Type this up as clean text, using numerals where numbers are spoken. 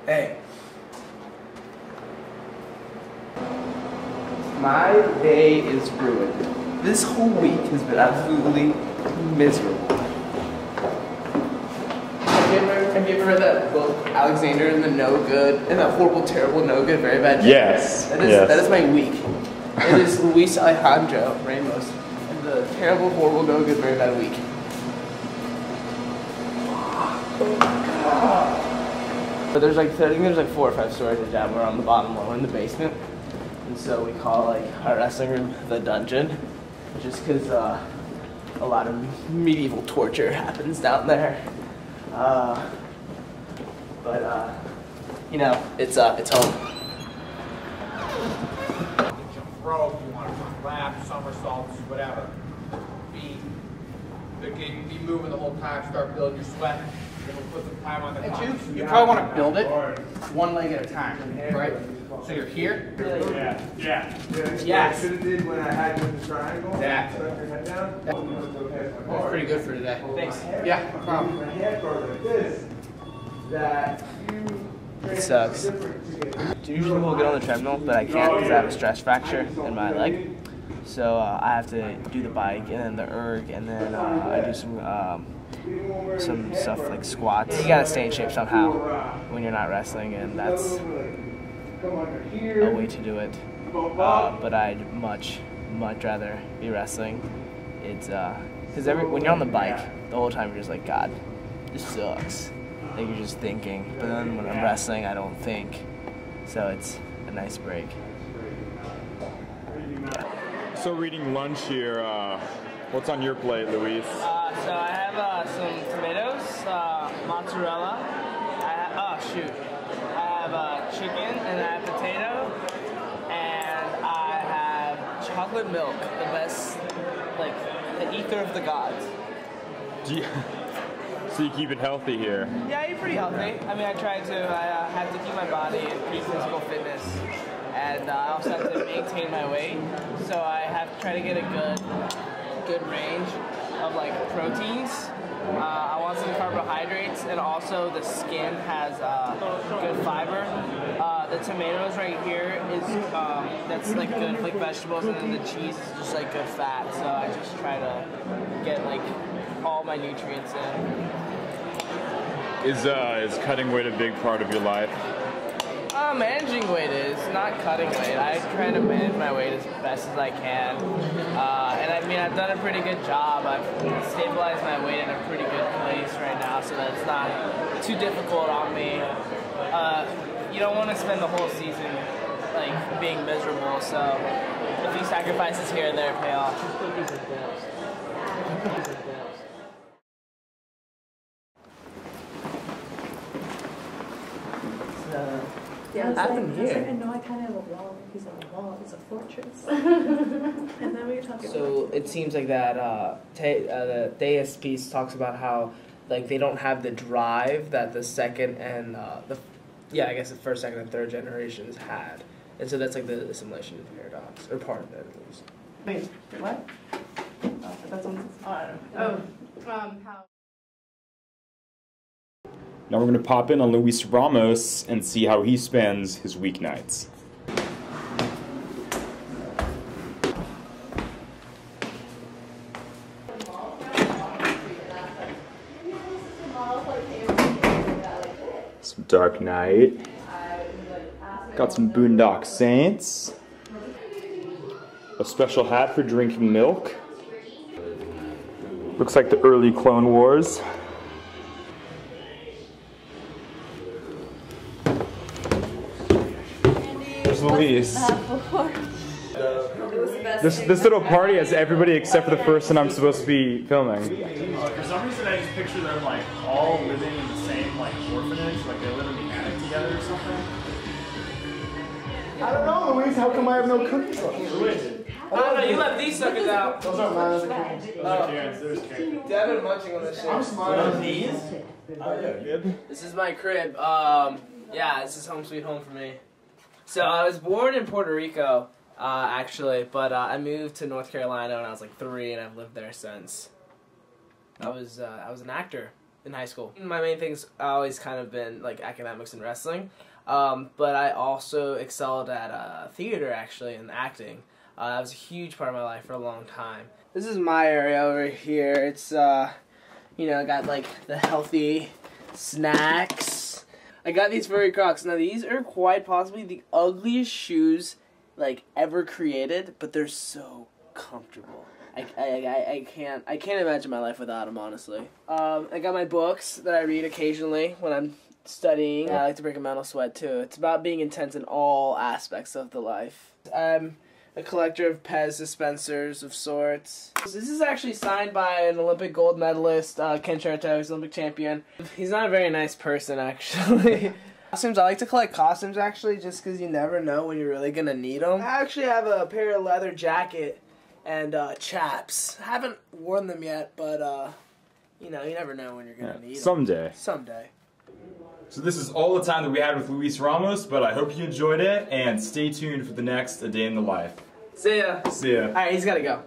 Hey. My day is ruined. This whole week has been absolutely miserable. Have you ever read that book, Alexander and the No Good, and that horrible, terrible, no good, very bad joke? Yes. That is my week. It is Luis Ramos and the terrible, horrible, no good, very bad week. But there's like, I think there's like 4 or 5 stories of that. We're on the bottom floor in the basement. And so we call like our wrestling room the dungeon, just because a lot of medieval torture happens down there. You know, it's home. You can throw if you want to, lap, somersaults, whatever. Be moving the whole time, start building your sweat. Then we'll put some time on the clock. You probably want to build it one leg at a time, right? So you're here. Yeah. Yes. Should have did when I had you in the triangle. Yeah. Stuck your head down. That's pretty good for today. Thanks. Yeah, no problem. My head goes like this. That It sucks. Usually we'll get on the treadmill, but I can't because I have a stress fracture in my leg. So I have to do the bike and then the erg, and then I do some stuff like squats. You gotta stay in shape somehow when you're not wrestling, and that's a way to do it. But I'd much rather be wrestling. It's because when you're on the bike, the whole time you're just like, God, this sucks. Like you're just thinking. But then when I'm wrestling, I don't think. So it's a nice break. So reading lunch here, what's on your plate, Luis? So I have some tomatoes, mozzarella. I have chicken, and I have potato, and I have chocolate milk, the best, like the ether of the gods. So you keep it healthy here? Yeah, I eat pretty healthy. I mean, I try to. I have to keep my body in pretty physical fitness, and I also have to maintain my weight. So I have to try to get a good range of like proteins. I want some carbohydrates, and also the skin has good fiber. The tomatoes right here is that's like good like vegetables, and then the cheese is just like good fat. So I just try to get like all my nutrients in. Is cutting weight a big part of your life? Managing weight is, not cutting weight. I try to manage my weight as best as I can. And I mean, I've done a pretty good job. I've stabilized my weight in a pretty good place right now, so that's not too difficult on me. You don't want to spend the whole season like being miserable, so a few sacrifices here and there pay off. Yeah, I know I kind of have a wall. He's on a wall. It's a fortress. And then we were talking. So it seems like that the Deus piece talks about how like they don't have the drive that the second and I guess the first, second, and third generations had, and so that's like the assimilation paradox, or part of it at least. Wait, what? Oh, that's on. How? Now we're going to pop in on Luis Ramos and see how he spends his weeknights. Some Dark Knight. Got some Boondock Saints. A special hat for drinking milk. Looks like the early Clone Wars. Luis. This little party has everybody except for the person I'm supposed to be filming. For some reason, I just picture them like all living in the same like orphanage, like they live in the attic together or something. I don't know, Luis. How come I have no cookies? Oh no, you left these suckers out. Those are mine. There's Karen's. Devin munching on this shit. I'm smiling. These? Oh yeah, good. This is my crib. Yeah, this is home sweet home for me. So I was born in Puerto Rico, actually, but I moved to North Carolina when I was like 3, and I've lived there since. I was an actor in high school. My main things always kind of been like academics and wrestling, but I also excelled at theater actually and acting. That was a huge part of my life for a long time. This is my area over here. It's you know, got like the healthy snacks. I got these furry Crocs. Now these are quite possibly the ugliest shoes like ever created, but they're so comfortable. I can't imagine my life without them, honestly. I got my books that I read occasionally when I'm studying. I like to break a mental sweat too. It's about being intense in all aspects of the life. I'm a collector of Pez dispensers of sorts. This is actually signed by an Olympic gold medalist, Ken Charito. He's an Olympic champion. He's not a very nice person, actually. Costumes, I like to collect costumes, actually, just because you never know when you're really going to need them. I actually have a pair of leather jacket and chaps. I haven't worn them yet, but, you know, you never know when you're going to need them. Someday. Someday. So this is all the time that we had with Luis Ramos, but I hope you enjoyed it, and stay tuned for the next A Day in the Life. See ya. See ya. Alright, he's got to go.